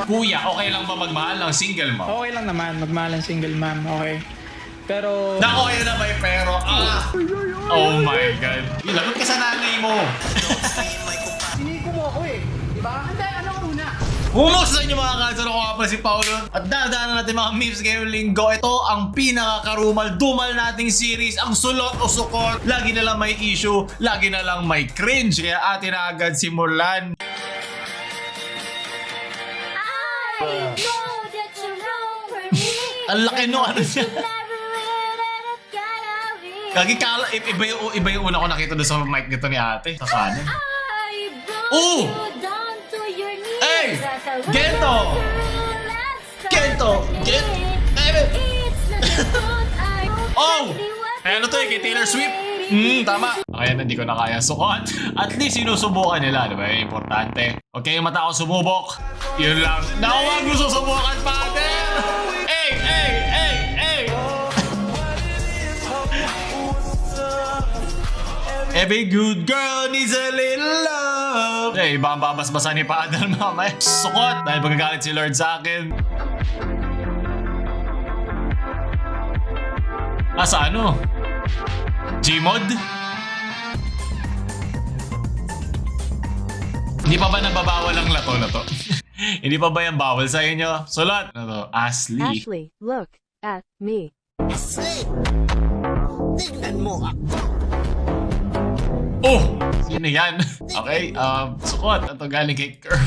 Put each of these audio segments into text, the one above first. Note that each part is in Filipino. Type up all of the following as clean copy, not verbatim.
Kuya, okay lang ba magmahal ng single mom? Okay lang naman, magmahal ng single mom, okay. Pero... Nako, yun na may pero. Oh my God. Lagot ka sa nanay mo. Siniko mo ako eh, di ba? Hindi, ano una? Kumusta sa inyo mga kansaro, ko nga pala si Paolo. At dadaanan natin mga memes ngayong linggo. Ito ang pinakakarumal-dumal nating series. Ang sulot o sukot. Lagi na lang may issue. Lagi na lang may cringe. Kaya atin na agad simulan. Ang laki no, ano siya? Kagi kala, iba yung una ko nakita doon sa mic nito ni ate. Sa kanan. Oh! Hey! Gento! Gento! Oh! Eh, ano to eh, kay Taylor Swift? Tama. Kaya hindi ko na kaya sukot. At least sinusubukan nila, di ba? Importante. Huwag kayong mata ako sumubok. Yun lang. Naku, wag gusto subukan, father! Hey! Hey! Hey! Hey! Every good girl needs a little love. Eh, iba ang babasbasa ni Padre mamaya. Sukot! Dahil magagalit si Lord sa akin. Sa ano? Gmod? Hindi pa ba nababawal ang lato na to? Hindi pa ba yan bawal sa inyo? Sulat! Ano to? Ashley. Ashley, look at me. Ashley! Tingnan mo ako! Oh! Sino yan? Okay, sukot. Ito galing kay Curve.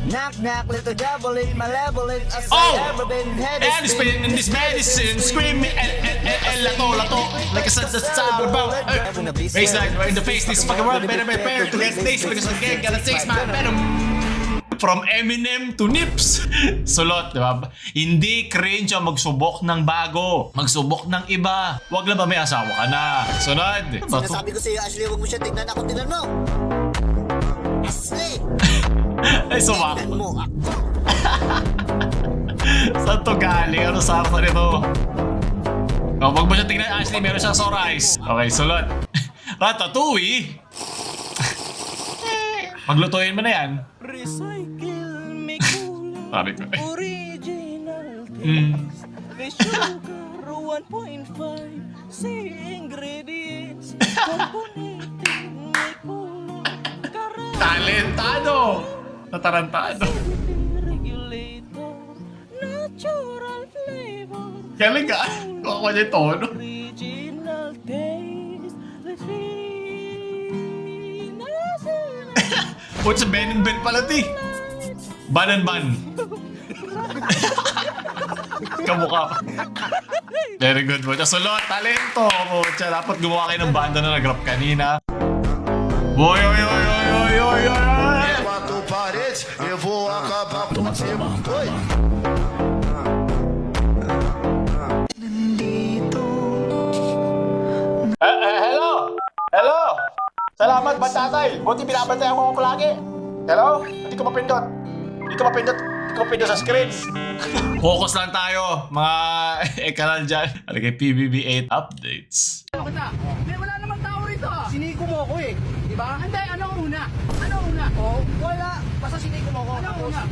Knock knock, little devil in my level it as Oh! I ever been headed. And spinning in this medicine, screaming, lato, like I said, that's all about. Baseline, right in the face, this fucking world better prepare to get taste because again, gotta taste my venom. From Eminem to Nips. Sulot, di ba? Hindi cringe ang magsubok ng bago. Magsubok ng iba. Wag lang ba may asawa ka na. Sunod. Sinasabi ko sa'yo, Ashley, huwag mo siya tignan ako, tignan mo. Ashley! Ay, sumak. Tignan mo ako. Saan to galing? Ano sarta nito? Oh, wag mo siya tingnan, Ashley. Meron siyang sore eyes. Okay, sulot. Ratatouille. Maglutuin mo na yan. Recycle me cool Sabi ko eh. original taste. The sugar 1.5 say ingredients componenting may kulong Talentado! Natarantado. regulator natural flavor Galing ka. Kuha ko niya yung tono. original taste. Let's be What's a Ben and Ben pala, ti? Ban and Ban. Kamukha pa. Very good po. Sulot, talento. Pucha, dapat gumawa kayo ng banda na nag-rap kanina. Boy, oy, oy, oy, oy, oy, oy. Quatro paredes, eu vou acabar com você. Oi. Hello! Hello! Salamat, Bantatay! Buti binabantayan mo ko palagi. Hello? Hindi ko mapindot. Hindi ko mapindot sa screen. Focus lang tayo, mga ekanal dyan. Ano kay PBB 8 updates. Ano kita? May wala namang tao rito. Siniko mo ako eh, di ba? Hindi, ano una? Ano una? Oh, wala. Basta siniko mo ako. Ano una?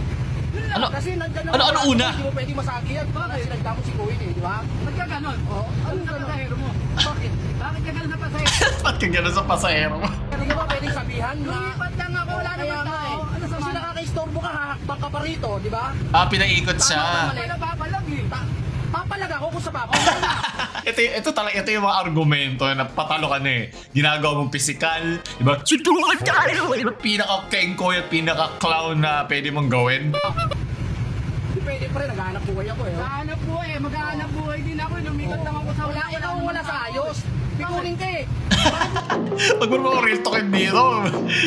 Ano? Kasi nandyan Ano una? Hindi mo pwede masaki yan. Kasi nagdamot si Kuwin eh, di ba? Ba't ka ganon? Oo. Ano sa pasahero mo? Bakit? Bakit ka ganon sa pasahero? Ba't ka gano'n sa pasahero mo? Hindi ka ba pwedeng sabihan na... Lumipat lang ako, wala naman tao. Ano sa kasi nakaka-istorbo ka, hahakbang ka pa rito, di ba? Pinaikot siya. Tama, papalag eh. Papalag ako kung sa papa. ito yung mga argumento na patalo ka na eh. Ginagawa mong physical, di ba? Sutukan tayo! Pinaka-kengkoy at pinaka-clown na pwede mong gawin. Hindi pwede pa rin, naghahanap buhay ako eh. Naghahanap buhay eh, maghahanap buhay din ako. Lumikat lang ako sa wala. Ikaw wala sa ayos. Pikunin ka eh. Pag mo mga real talk dito,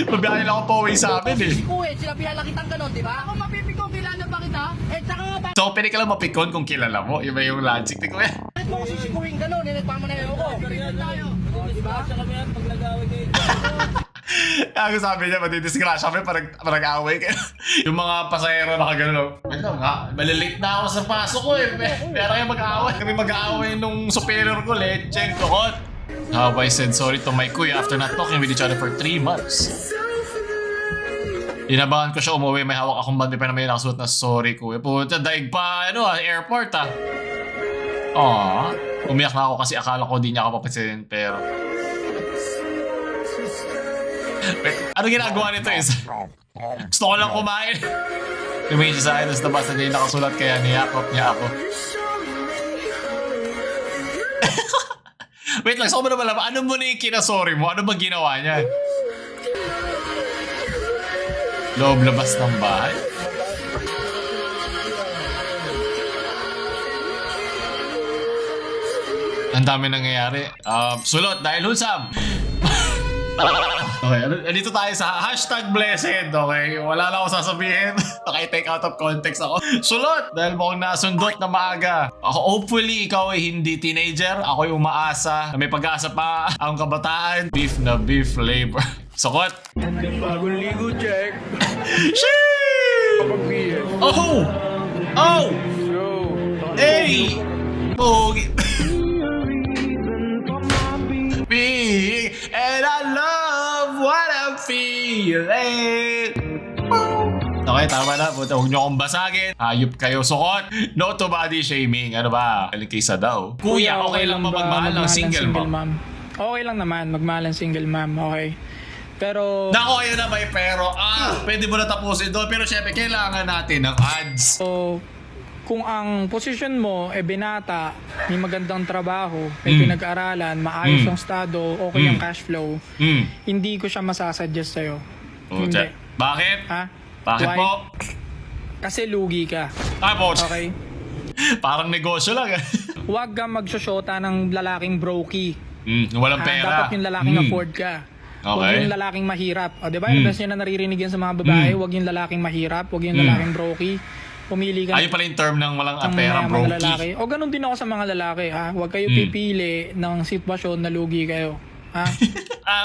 mabiyahe lang ako pa uwi sa amin eh. Si Kuwin, sila pinalakitan ka nun, di ba? Ako mapipikong, kilala ba kita? Eh, tsaka nga ba? So, pwede ka lang mapikon kung kilala mo. Iba yung logic ni Kuya. Bakit mo kasi si Kuwin ka nun? Nagpamanayo ko. Tayo. Di ba? Ako sabi niya, matidisgrasya kami parang away kayo. Yung mga pasahero nakagano. Ano nga, malilate na ako sa pasok ko eh. Pero kayo mag-aaway. Kami mag-aaway nung superior ko, lecheng, tukot. How I said sorry to my kuya after not talking with each other for 3 months. Inabangan ko siya umuwi, may hawak akong bandi pa na may nakasuot na sorry kuya. Puta, daig pa, airport umiyak na ako kasi akala ko di niya ako papansinin, pero... Wait, ano ginagawa nito is? Gusto ko lang kumain. Tumingin siya sa akin, tapos nabasa niya yung nakasulat, kaya niyakap niya ako. Wait lang, so mo na malaman, ano mo na yung kinasorry mo? Ano ba ginawa niya? Loob labas ng bahay? Ang dami nangyayari. Sulot dahil hulsam. Okay, dito tayo sa #blessed. Okay, wala na ako sasabihin. Take out of context ako. Sulot dahil mukhang nasundot na maaga. Hopefully, ikaw ay hindi teenager. Ako yung umaasa na may pag-asa pa ang kabataan. Beef na beef flavor. Sukot. Bagong ligo, check. Sheesh! Oh! Oh! Hey! Pogi! And I love what I'm feeling. Okay, tama na. Huwag niyo akong basagin. Hayop kayo, sukot. No to body shaming. Ano ba? Kalikisa daw. Kuya, okay lang ba magmahal ng single mom? Okay lang naman, magmahal ng single mom, okay. Pero... Nako, ayun na may pero. Pwede mo na tapusin doon. Pero syempre, kailangan natin ng ads. So, kung ang posisyon mo binata, may magandang trabaho, may pinag-aralan, maayos ang estado, okay ang cash flow, hindi ko siya masasuggest sa'yo. Hindi. Bakit? Ha? Bakit Why? po? Kasi lugi ka. Tapos, Okay? parang negosyo lang. Huwag kang magsusyota ng lalaking brokey. Walang pera. Dapat yung lalaking afford ka. Huwag Okay. yung lalaking mahirap. O, diba? Best yun na naririnig yan sa mga babae. Huwag yung lalaking mahirap. Huwag yung lalaking brokey. Pumili ka Ayun pala yung term ng walang ng pera, mga lalaki. brokey. O ganun din ako sa mga lalaki. Ha? Huwag kayo pipili ng sitwasyon na lugi kayo. Ha?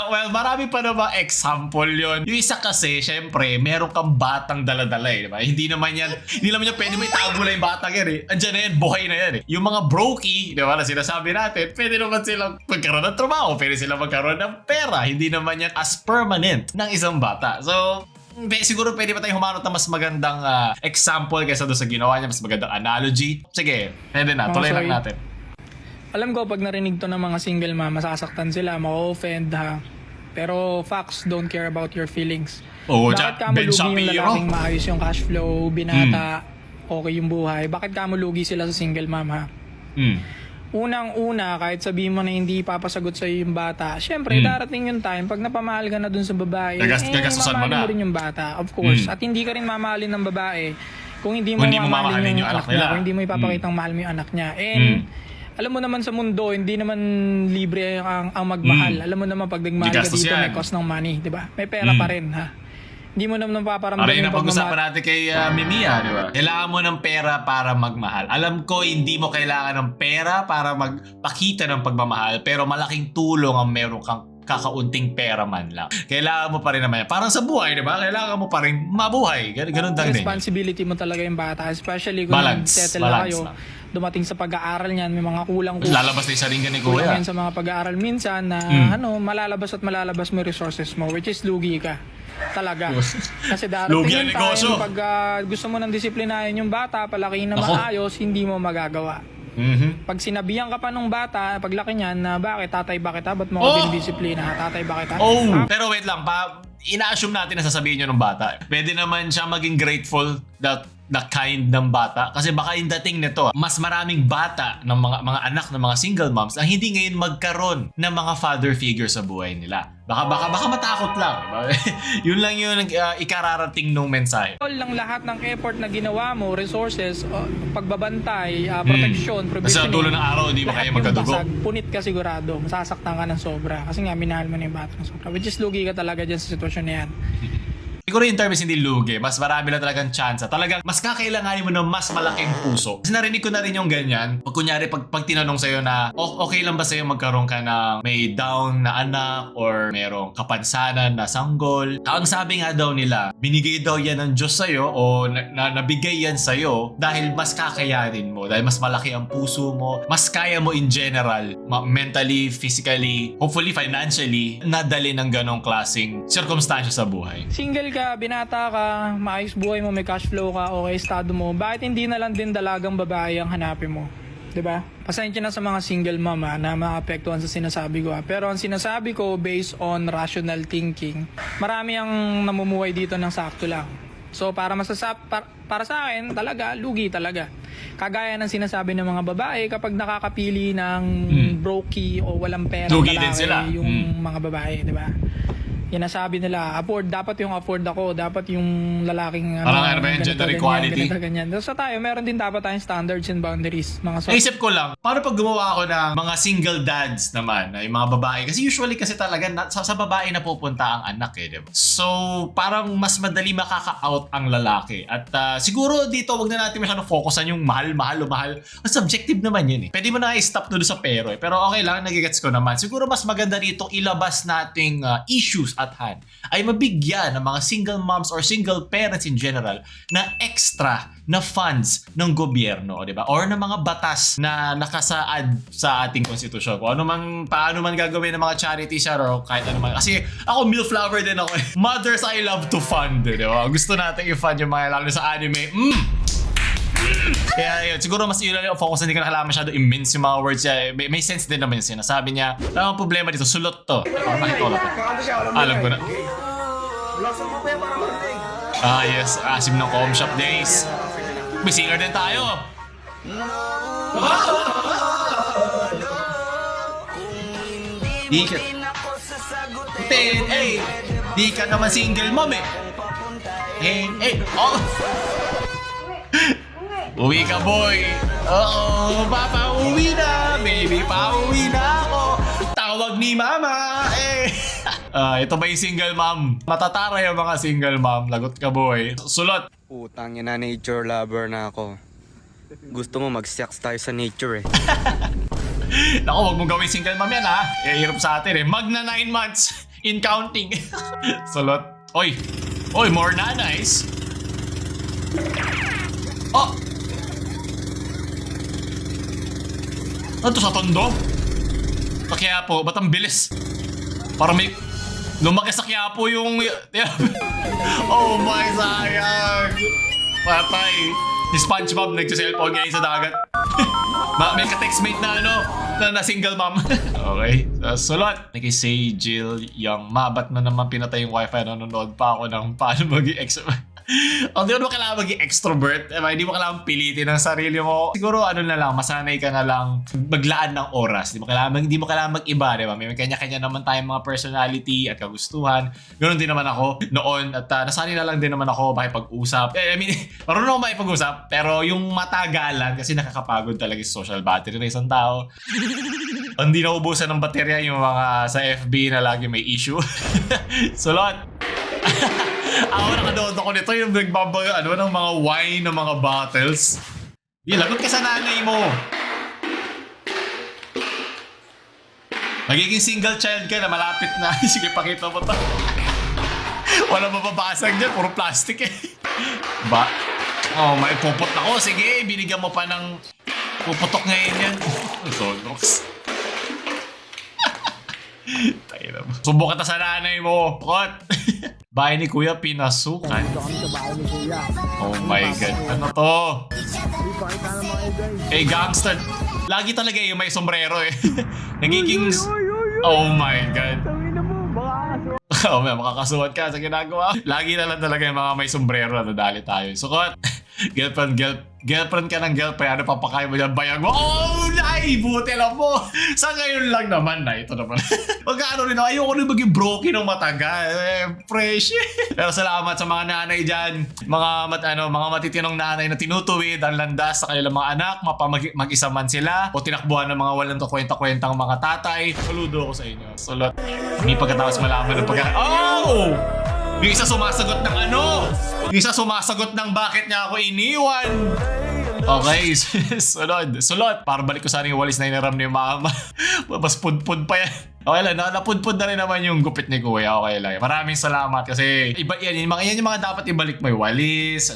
Well, marami pa naman example yon. Yung isa kasi, syempre, meron kang batang daladala eh, di ba? Hindi naman yan pwede mo itago lang yung batang yan eh. Andyan na yan, buhay na yan eh. Yung mga brokey, di ba, na sinasabi natin, pwede naman silang magkaroon ng trabaho, pwede silang magkaroon ng pera. Hindi naman yan as permanent ng isang bata. So, siguro pwede pa tayong humanap ng mas magandang example kaysa doon sa ginawa niya, mas magandang analogy. Sige, pwede na, tuloy lang natin. Alam ko pag narinig to ng mga single mom, masasaktan sila, ma-offend ha. Pero facts don't care about your feelings. Oo, Bakit ka Ben malugi yung Shapiro. lalaking maayos yung cash flow, binata, okay yung buhay? Bakit ka malugi sila sa single mom ha? Unang-una, kahit sabihin mo na hindi papasagot sa'yo yung bata, syempre darating yung time, pag napamahal ka na dun sa babae, Gagastusan mo mamahalin na. mo rin yung bata, of course. At hindi ka rin mamahalin ng babae kung hindi mo Kung hindi mo mamahalin mamahalin yung yung anak anak nila. niya, kung hindi mo ipapakitang mahal mo yung anak niya. And alam mo naman sa mundo, hindi naman libre ang magmahal. Alam mo naman pag nagmahal ka Gastos dito, yan. may cost ng money, di ba? May pera pa rin, ha? Hindi mo naman paparamdam Para yun yung ang pag-usapan pagmamahal. natin kay Mimia, di ba? Kailangan mo ng pera para magmahal. Alam ko, hindi mo kailangan ng pera para magpakita ng pagmamahal, pero malaking tulong ang meron kang kakaunting pera man lang. Kailangan mo pa rin naman yan. Parang sa buhay, di ba? Kailangan mo pa rin mabuhay. Ganun lang din. Responsibility mo talaga yung bata, especially kung settle na kayo, lang. dumating sa pag-aaral niyan, may mga kulang-kulang. Lalabas na yung saringan ni Kulang Kuya. yan sa mga pag-aaral minsan na malalabas at malalabas mo yung resources mo, which is lugi ka. Talaga. Kasi Lugi darating ang yung negosyo. time pag gusto mo nang disiplinahin yung bata, palakihin na Ako. maayos, hindi mo magagawa. Pag sinabihan ka pa nung bata, paglaki niyan na bakit tatay ba kita? Ba't mo ako dinidisiplina? Tatay ba kita? Pero wait lang, ina-assume natin na sasabihin nyo ng bata. Pwede naman siya maging grateful that the kind ng bata. Kasi baka yung dating nito, mas maraming bata ng mga anak ng mga single moms ang hindi ngayon magkaroon ng mga father figure sa buhay nila. Baka matakot lang. Yun lang yung ikararating nung mensahe. All ng lahat ng effort na ginawa mo, resources, pagbabantay, protection, Kasi provisioning. sa dulo ng araw, hindi mo lahat kaya yung magkadugo. basag, punit ka sigurado, masasaktan ka ng sobra. Kasi nga, minahal mo na yung bata ng sobra. Which is lugi ka talaga dyan sa sitwasyon na yan. Siguro yung term is hindi lugi. Mas marami na talagang chance. Talagang mas kakailanganin mo ng mas malaking puso. Kasi narinig ko na rin yung ganyan. Pag kunyari, pag tinanong sa'yo na, okay lang ba sa'yo magkaroon ka ng may down na anak or merong kapansanan na sanggol? Ang sabi nga daw nila, binigay daw yan ng Diyos sa'yo o nabigay yan sa'yo dahil mas kakayanin mo. Dahil mas malaki ang puso mo. Mas kaya mo in general, mentally, physically, hopefully financially, nadali ng ganong klaseng circumstance sa buhay. Single ka ka, binata ka, maayos buhay mo, may cash flow ka, okay estado mo, bakit hindi na lang din dalagang babae ang hanapin mo? 'Di ba? Pasensya na sa mga single mom na maapektuhan sa sinasabi ko. Pero ang sinasabi ko based on rational thinking, marami ang namumuhay dito ng sakto lang. So para para sa akin, talaga, lugi talaga. Kagaya ng sinasabi ng mga babae, kapag nakakapili ng brokey o walang pera Lugi din sila. yung mga babae, di ba? Yan nasabi nila, dapat yung afford ako, dapat yung lalaking Parang ano ba yung gender equality? Ganyan. So tayo, meron din dapat tayong standards and boundaries. Mga Naisip ko lang, paano pag gumawa ako ng mga single dads naman, yung mga babae? Kasi usually kasi talaga sa babae na pupunta ang anak eh, diba? So, parang mas madali makaka-out ang lalaki. At siguro dito, wag na natin masyadong focusan yung mahal. Subjective naman yun eh. Pwede mo na i-stop doon sa pero eh. Pero okay lang, nagigets ko naman. Siguro mas maganda dito ilabas nating issues at hand ay mabigyan ng mga single moms or single parents in general na extra na funds ng gobyerno, di ba? Or ng mga batas na nakasaad sa ating konstitusyon. Kung paano man gagawin ng mga charities or kahit ano man. Kasi ako, milf lover din ako eh. Mothers I love to fund, di ba? Gusto natin i-fund yung mga lalo sa anime. Kaya yun, siguro mas yun lang focus, hindi ka nakalaman masyado immense yung mga words niya. May sense din naman yung sinasabi niya. Ang problema dito, sulot to. Alam ko na. Yes, asim ng com shop days. May singer din tayo. Di ka naman single mom eh. Uwi ka, boy. Oo, papa, uwi na. Baby, pauwi na ako. Tawag ni mama. Ito ba yung single mom? Matatara yung mga single mom. Lagot ka, boy. Sulot. Utang na nature lover na ako. Gusto mo mag-sex tayo sa nature eh. Naku, wag mong gawin single mom yan ha. Hirap sa atin eh. Magna 9 months in counting. Sulot. Oy, more nanays. Oh! Ano to sa tondo? Sa Quiapo, ba't ang bilis? Parang may lumaki sa Quiapo yung... Oh my, sayang! Patay! Si SpongeBob nagsiselfone ngayon sa dagat. May ka-textmate na na single mom. Okay, sulot. Nag-say Jill Young Ma, ba't na naman pinatay yung wifi? Nanonood pa ako ng paano mag-i-extrovert. Hindi mo kailangan maging extrovert, hindi mo kailangan pilitin ang sarili mo. Siguro na lang, masanay ka na lang maglaan ng oras. Hindi mo kailangan mag-iba, diba? May kanya-kanya naman tayong mga personality at kagustuhan. Ganoon din naman ako noon at nasanay na lang din naman ako makipag-usap. Marunong ako makipag-usap, pero yung matagalan kasi nakakapagod talaga sa social battery ng isang tao. Hindi na ubusan ng baterya yung mga sa FB na lagi may issue. Sulot! Ako nakanood ako nito yung nagbabayo ng mga wine ng mga bottles. Lagot ka sa nanay mo. Magiging single child ka na malapit na. Sige, pakita mo to. Wala mababasag dyan, puro plastic eh. May pupot na ko. Sige, binigyan mo pa ng puputok ngayon yan. Sonox. Subukan ta sa nanay mo. What? Bahay ni Kuya pinasukan. Oh my God. Ano to? Gangster. Lagi talaga yung may sombrero eh. Nagiging... Oh my God. Makakasuhan ka sa ginagawa. Lagi na lang talaga yung mga may sombrero na nadali tayo. Sukot. Girlfriend ka ng girlfriend, ano papakain mo dyan, bayag mo, buti lang mo. Sa ngayon lang naman na, ito naman. Magkano rin, ayoko rin maging broken ng matagal. Fresh. Pero salamat sa mga nanay dyan, mga matitinong nanay na tinutuwid ang landas sa kanilang mga anak, mag-isa man sila, o tinakbuhan ng mga walang kakwenta-kwentang mga tatay. Saludo ako sa inyo. Sulot. Hindi pagkatapos malaman ng yung isa sumasagot ng yung isa sumasagot ng bakit niya ako iniwan. Okay, sulod. Para balik ko sana yung walis na inaram ni mama. Mas pudpud pa yan. Okay lang, napudpud na rin naman yung gupit ni Kuya. Okay lang. Maraming salamat kasi iba yan yung mga dapat ibalik mo yung walis,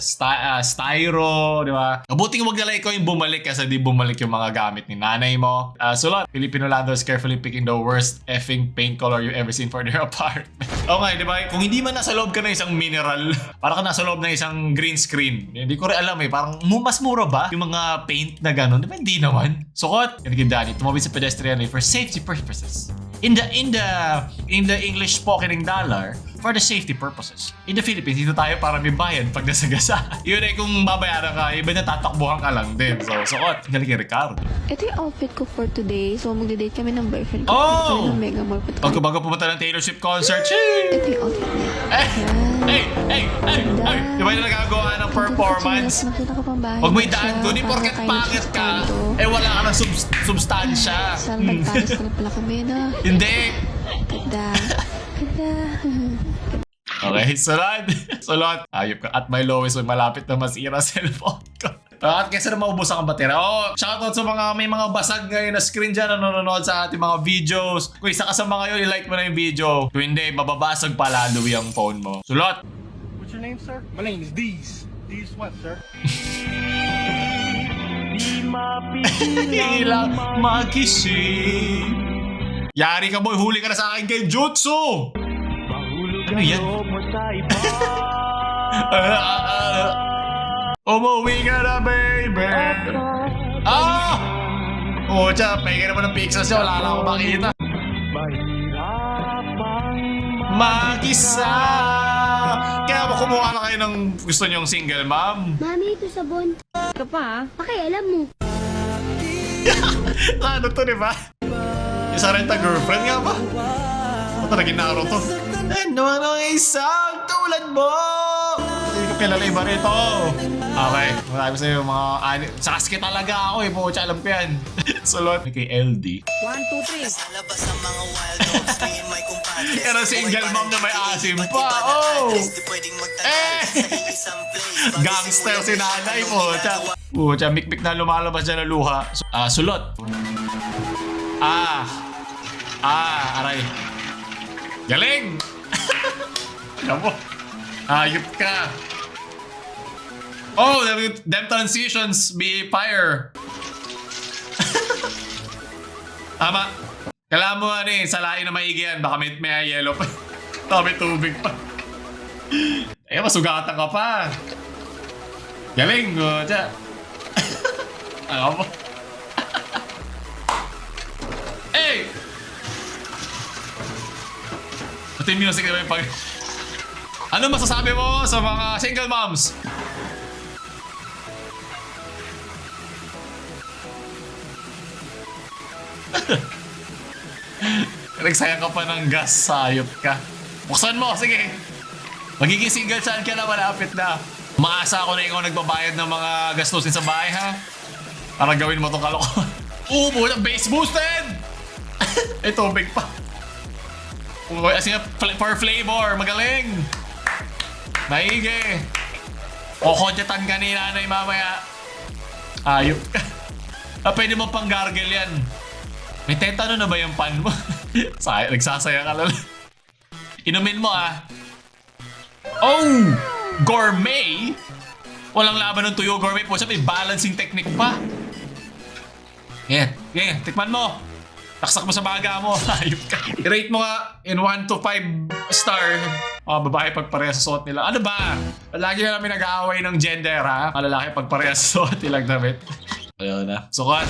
styro, di ba? Mabuting wag na lang ikaw yung bumalik kasi di bumalik yung mga gamit ni nanay mo. Sulod. Filipino landlords carefully picking the worst effing paint color you ever seen for their apartment. Oo nga, di ba? Kung hindi man nasa loob ka ng isang mineral, parang ka nasa loob ng isang green screen. Hindi ko rin alam eh. Parang mas mura ba yung mga paint na gano'n? Di ba? Hindi naman. Sukot. Ganigin Danny, tumawid sa pedestrian lane for safety purposes. In the English spoken dollar, for the safety purposes. In the Philippines, dito tayo para may bayad pag nasagasa. Yun eh, kung babayaran ka, iba na tatakbuhan ka lang din. So, sukot. Galing kay Ricardo. Ito yung outfit ko for today. So, magde-date kami ng boyfriend ko. Oh! Ng Mega Mall. Bago pumunta ng Taylor Swift concert, chee! Ito yung outfit niya. Hey! Di ba yung nagagawa ng performance? Nakita ko pang bahay. Huwag mo idaan doon, porket pangit ka. Eh, wala ka ng substansya. Sana nagpares ko na pala kami na. Hindi. Ganda. Ganda. Okay, sulod. Ayop ka. At my lowest, malapit na masira cellphone ko. At kaysa na maubusan ang batera. Shoutout sa may mga basag ngayon na screen dyan na nanonood sa ating mga videos. Kung isa ka sa mga yun, i-like mo na yung video. Kung hindi, mababasag pa lalo yung phone mo. Sulot! What's your name, sir? My name is Deez. Deez what, sir? Hilang magising. Yari ka boy, huli ka na sa akin kay Jutsu! Ano yan? Umuwi ka na, baby! Pucha, pahinga naman ng pixels niya, wala lang akong makita. Mag-isa! Kaya mo kumuha na kayo ng gusto niyong single, ma'am? Mami, ito sabon. Ka pa, pakialam mo. Ano to, di ba? Isa rin ta girlfriend nga ba? Ito naging Naruto. Ano ang isang tulad mo? Hindi ko kilala iba rito. Okay, marami sa'yo mga Sasuke talaga ako eh. Pucha, alam ko yan. Sulot. Kay LD. 1, 2, 3. Pero single mom na may asim pa. Oh! Gangster si nanay. Pucha, mikmik na lumalabas dyan na luha. Sulot. Aray. Galing! Alam mo, ayop ka. Oh, them transitions be fire. Tama. Kailangan mo salain na maigi yan. Baka may yellow pa. Baka may tubig pa. Masugatan ka pa. Galing, dyan. Alam mo. Hey! Ito yung music na yung pag... Ano masasabi mo sa mga single moms? Nagsayang ka pa ng gas, sayop ka. Buksan mo, sige. Magiging single child ka na, malapit na. Maasa ako na ikaw nagbabayad ng mga gastusin sa bahay, ha? Para gawin mo itong kalokohan. Base boosted! Ito, big pa. As in, for flavor, magaling. Maigi. Kokodyatan ka ni nanay mamaya. Ayop ka. Pwede mo pang gargle yan. May tetano na ba yung pan mo? Nagsasaya ka lang. Inumin mo Oh! Gourmet? Walang laban ng tuyo gourmet po. Siya may balancing technique pa. Yan. Tikman mo. Taksak mo sa baga mo. Ayop ka. I-rate mo nga in 1 to 5 star. Babae pagpareha sa suot nila. Ano ba? Lagi na namin nag-aaway ng gender, ha? Malalaki pagpareha sa suot nilang damit. Ayun na. Sukot.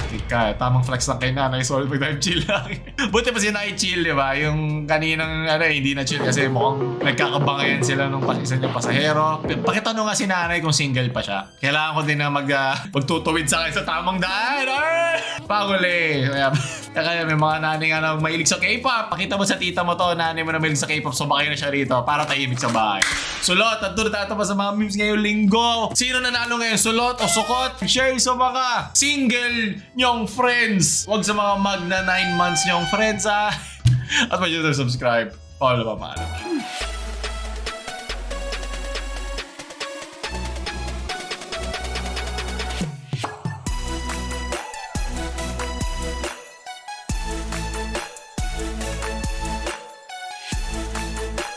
Tamang flex lang kay nanay. Sorry pag tayo chill lang. Buti pa si nanay chill, di ba? Yung kaninang hindi na chill kasi mukhang nagkakabangayan sila nung isa niyang pasahero. Pakitanong nga si nanay kung single pa siya. Kailangan ko din na magtutuwid sa akin sa tamang daan. Panguli. Kaya may mga nanay nga na mahilig sa K-pop. Pakita mo sa tita mo to, nanay mo na mahilig sa K-pop. So baka na siya rito para tahimik sa bahay. Sulot. At doon tatapos sa mga memes ngayong linggo. Sino nanalo ngayon? Sulot o sukot? Share sa mga single nyong friends. Huwag sa mga magna 9 months nyong friends, ha? At mag-subscribe. Follow pa,